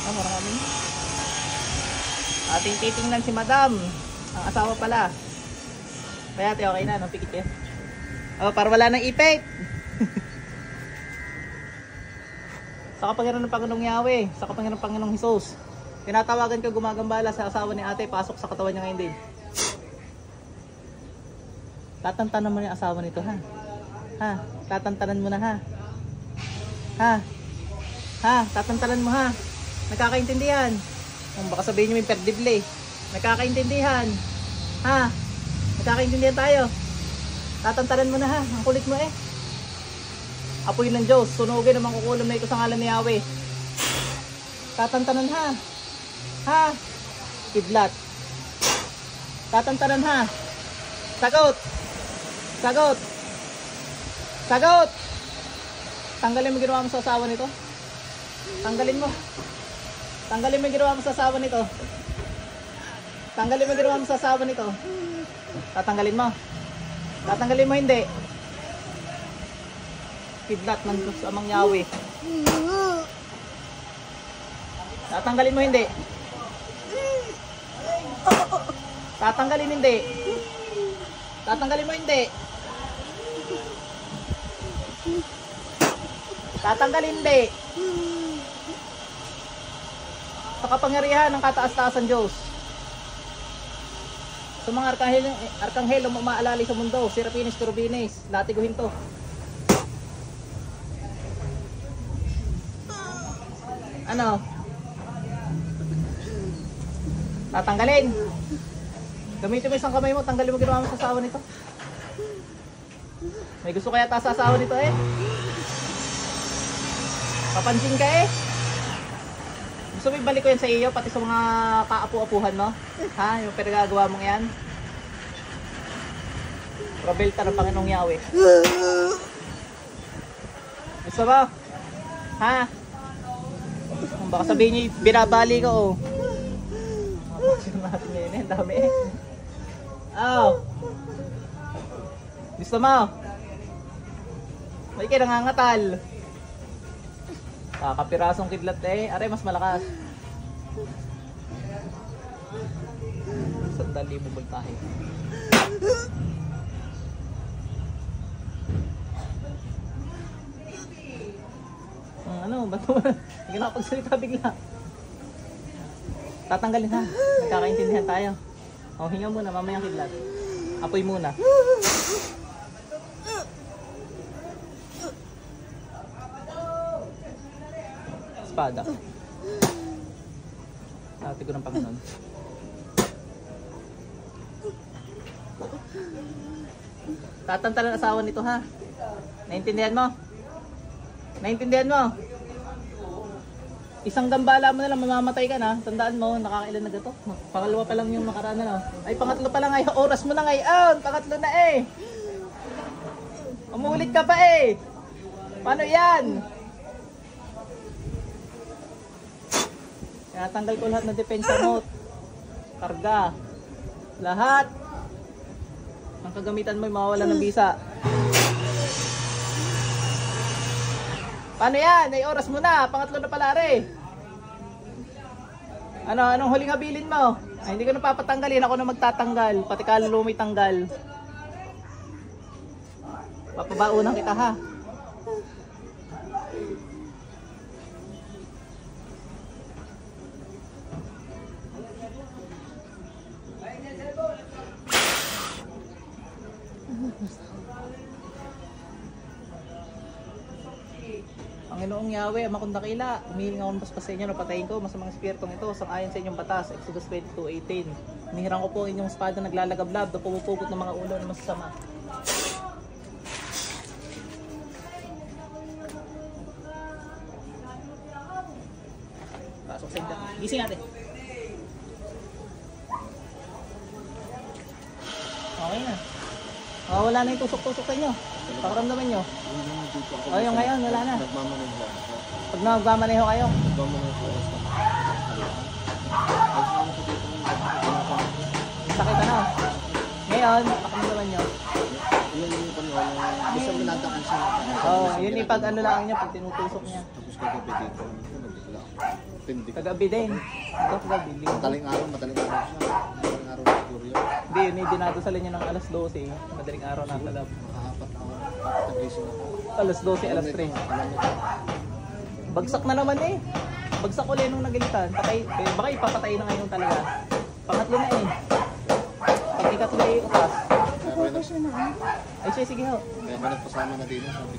Ah, marami. Ating titingnan si Madam. Ang asawa pala. Kaya ate, okay na, no? Pikit eh. Oh, para wala nang ipit. Sa kapangyarihan ng Panginoong Yahweh, sa kapangyarihan ng Panginoong Hesus, tinatawagan ko gumagambala sa asawa ni ate, pasok sa katawan niya ngayon din. Tatantanan mo yung asawa nito, ha? Ha? Tatantanan mo na, ha? Ha? Ha? Tatantanan mo, ha? Nagkakaintindihan? Baka sabihin nyo may perdible. Nagkakaintindihan? Ha? Nagkakaintindihan tayo? Tatantanan mo na, ha? Ang kulit mo eh. Apoy ng Diyos, sunugin ang mangkukulam na ito sa ngalan ni Yahweh. Tatantanan, ha? Ha? Kidlat. Tatantanan, ha? Sagot! Sagot! Sagot! Tanggalin mo ginawa mo sa asawa nito. Tanggalin mo. Tanggalin mo ginawa mo sa asawa nito. Tanggalin mo ginawa mo sa asawa nito. Tatanggalin mo. Tatanggalin mo hindi. Kidlat ng Diyos amang Yahweh. Tatanggalin mo hindi. Tatanggalin hindi. Tatanggalin mo hindi. Tatanggalin hindi. Sa kapangyarihan ng kataas-taasan Diyos. Sa mga arkanghel umaalali sa mundo, Serapines, Querubines, latiguhin to. Ano? Tatanggalin. Gamitin mo isang kamay mo, tanggalin mo ginawa mo sa asawa nito. May gusto kaya ta sa asawa nito eh. Papansin ka eh. Gusto mo ibalik ko yan sa iyo, pati sa mga kaapu-apuhan mo? Ha? Yung pinagagawa mong yan? Probelta ng Panginoong Yahweh. Gusto mo? Ha? Baka sabihin niyo, binabali ko oh. Ang dami eh. Oh. Gusto mo? May kinangangatal. Kakapirasong kidlat eh. Aray, mas malakas. Sandali mo bultahe. Ano? Ba't mo? Hindi ka nakapagsalita bigla. Tatanggalin ha. Nagkakaintindihan tayo. O, hinga muna. Mamayang kidlat. Apoy muna. Espada. Ate ko ng Panginoon. Tatantalan ang asawa nito ha. Naintindihan mo? Naintindihan mo? Isang gambala mo na lang, mamamatay ka na. Tandaan mo, nakakailan na gato. Pangalawa pa lang yung nakaraan na. Ay, pangatlo pa lang ngayon. Oras mo na ngayon. Pangatlo na eh. Umulit ka pa eh. Paano yan? Kaya tanggal ko lahat ng depensa mo. Karga. Lahat. Ang kagamitan mo, mawawala ng bisa. Paano yan? Ay oras mo na. Pangatlo na pala rin. Anong huling habilin mo? Ay, hindi ko na papatanggalin. Ako na magtatanggal. Pati kaluluwa may tanggal. Papabaunan kita ha. Panginoong Yahweh, amakong dakila, humihiling ako ng paspas sa inyo, napatayin ko, masamang espiritong ito, sang-ayon sa inyong batas, Exodus 22:18. Hinihirang ko po inyong espada naglalagablab, na pumupugot ng mga ulo na masasama. Pasok sa inyo. Gising natin. Okay na. Oh, wala na yung tusok-tusok sa inyo. Pakaramdaman nyo. O, yung ngayon, wala na. Pag nagmamaneho kayo. Sakit ano? Ngayon, pakaramdaman nyo. Yun yung pangalan. Gusto mo nagdakal siya. Oo, yun yung pag ano lang niya, pag tinutusok niya. Tapos kagabi dito, nabigla. Tindi ko. Kagabi din. Ito kagabi. Madaling araw siya. Madaling araw na siguro yun. Hindi, yun yung dinadasalan niya ng alas 12. Madaling araw na talab. Makahapat ako. Tagising ako. Alas 12, alas 3. Alam nito. Bagsak na naman eh. Bagsak ulit nung nagalitan. Patay, baka ipapatay na ngayon talaga. Pangatlo na eh. Pag ikatlo ay utas. Kaya ba Ay siya, sige ho. nagpasama na din. Sabi